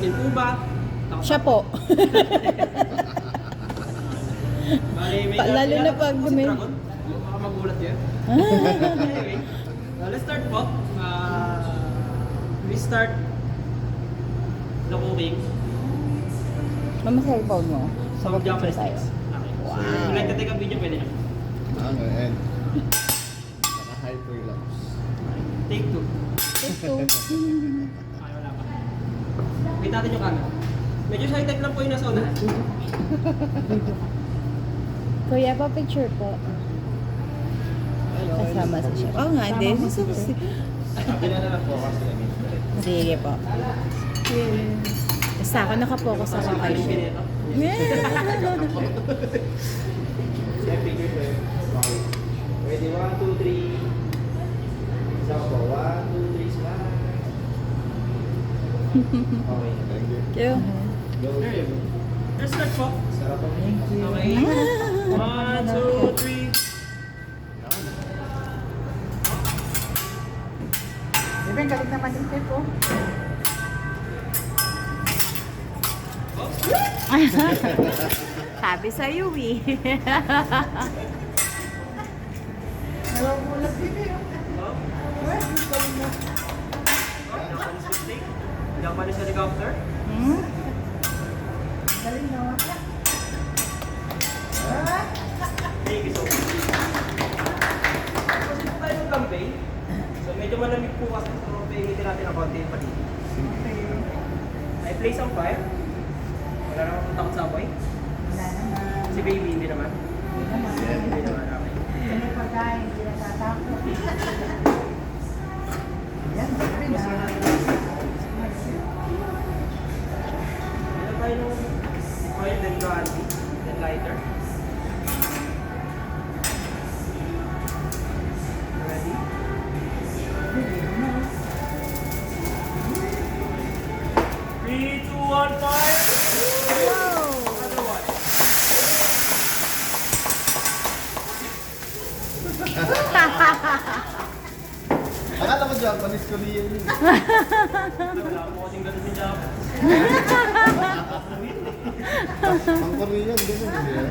din po ba? Siya po. Bali, may Lalo na pag si may... Dragon. Baka magulat yun. Anyway, let's start po. We start the cooking. Mama, cellphone mo. Some Japanese tayo. things. Okay. Wow. So, if you like to take a video, pwede na. Okay, and naka-hyperlapse. Take two. Ito. Okay, wala pa. Wait natin yung camera. Medyo high-tech lang po yung nasa unahan. Kuya, pa-picture po. Kasama sa siya. Oo nga, hindi. Sabi na lang po kasi Sige po. Basta ako nakapokus ako kay Ayun, siya. ganito. Ready, 1, 2, 3. Isa po, 1, 2, 3, smile. Okay, thank you. Yo. Go. There you go. Let's start po. Sarap po. Thank you. Okay. 1, 2, 3. Even galing naman yung tape po. Sabi sa'yo eh. Nawagulat din eh. Japanese mistake. Japanese helicopter. Hmm? Galing na wala. Thank you so much. Kasi po tayo ng campaign. So medyo malamig po kasi. So pahingitin natin ang konti yung paligid. I place some fire. Wala naman kung takot sa apoy. Wala naman. Si baby hindi naman. Hindi naman. Okay. Ano pagkain, hindi natatakot. Yan, sabi na. Meron tayo ng oil, then brandy, then lighter. Ready? 3, 2, 1, fire! Another one. Akala mo Japanese Korean yun. Wala po kasing ganun sa Japan. Ang Korean, gano'n yun.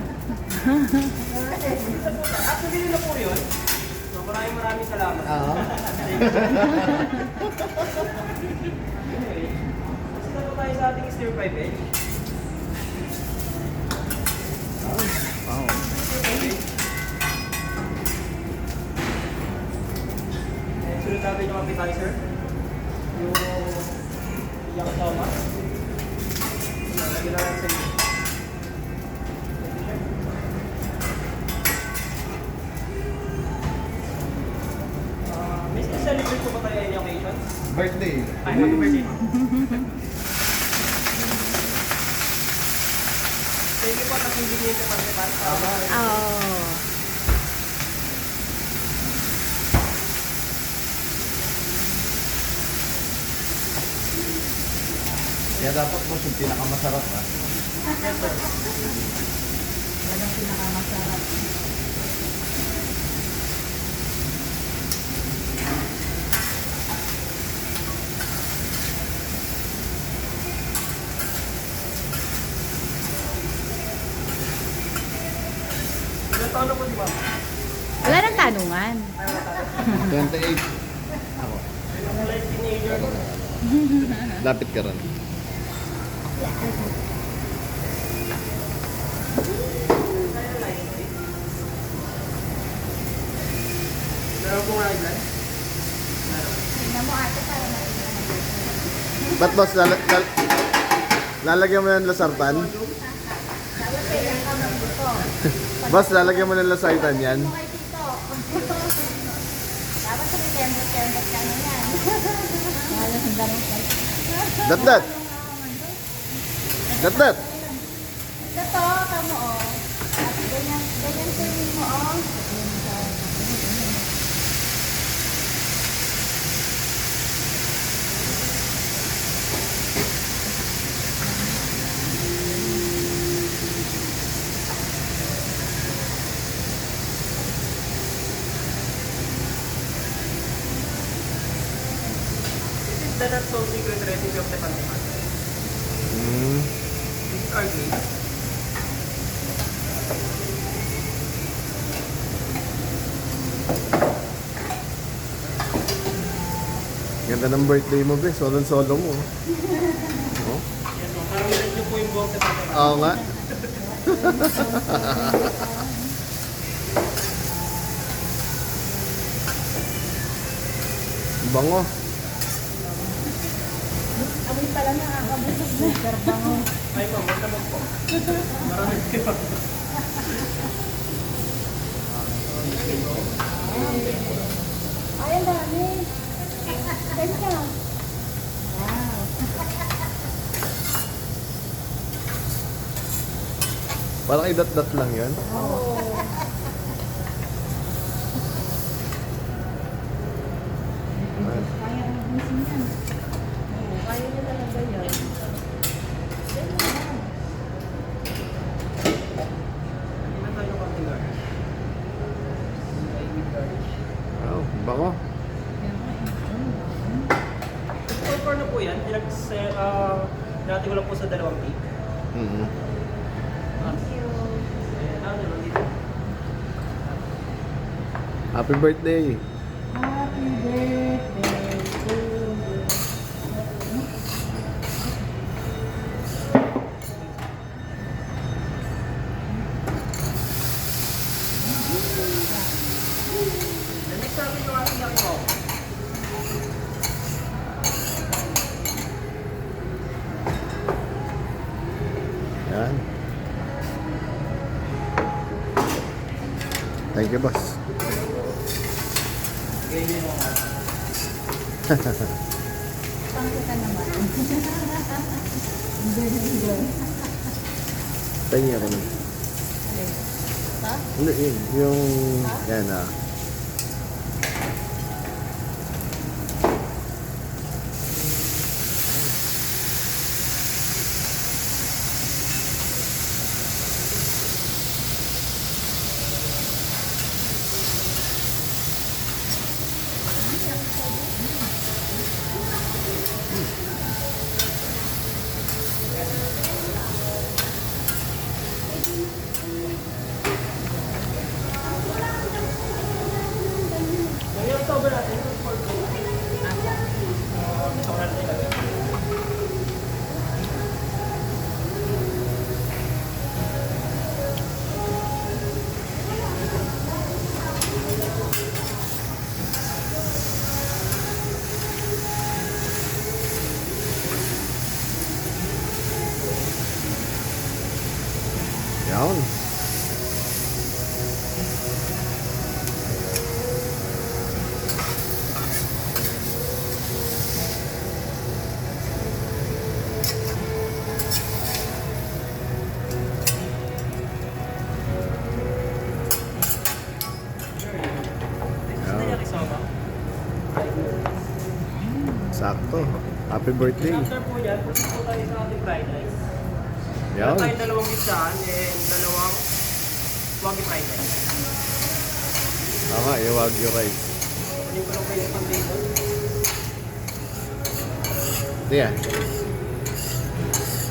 Actually, yun na po yun. So maraming salamat. Anyway, basta po tayo sa ating stir fry veg. Wow. And sunod natin yung appetizer. Yung yakisoba. Lagyan na lang sa inyo. May celebrate po ba tayo any occasion? Birthday. Ay, happy birthday. Thank you po at hindi niyo ito pagkipan. Oh. Kaya dapat po yung pinakamasarap ha. Yes, sir. Yan ang pinakamasarap. Ilan taon na po di ba? Wala nang tanungan. Ay, wala tayo. 28. Ako. Yung light teenager ko. Lapit ka rin. Meron pong raglan. Tingnan mo ate para Ba't boss, lalagyan mo ng lasartan? Boss, lalagyan mo ng lasartan yan? Dapat sa tembot-tembot ka na yan. Wala sa damot. Dat! Ito, tamo o. Ganyan tuloy mo o. The not so secret recipe of the Pantiman. Hmm. This is our grade. Ganda ng birthday mo, be. Solo-solo mo. Oh. Yes, ma'am. Parang nilad niyo po yung buong sa pagkakas. Oo nga. Bango. Amoy pala nakakabusog na. Super bango. Ay, ma'am. Wala naman po. Marami kayo. Ay, ang dami. Ganda. Wow. Parang idat-dat lang yan. Oo. Kaya ubusin yan. Oo, kaya niya talaga yan. Ganda. Hindi na tayo ng konting garnish. Wow, bango. For na po yan. Dati ko lang po sa dalawang cake. Mm-hmm. Thank you. Ayan, ano, dito. Happy birthday. Happy birthday to you. The next natin yung ating laki mo. Yan. Thank you, boss. Ganyan yung mga. Pangko ka naman. Enjoy. Tingin ako nun. Ha? Hindi, yun. Yung... Yan ah. Ngayon, October natin. October natin. Yan. Gusto niya kisama? Sakto. Happy birthday. After po yan, proceed po tayo sa ating fried rice. Yan. Meron tayong dalawang pizzaan and dalawang wagyu fried rice. Tama, yung wagyu rice. Kunin ko lang kayo yung pang-table. Ito yan.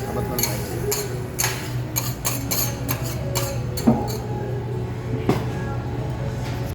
Amat man mo.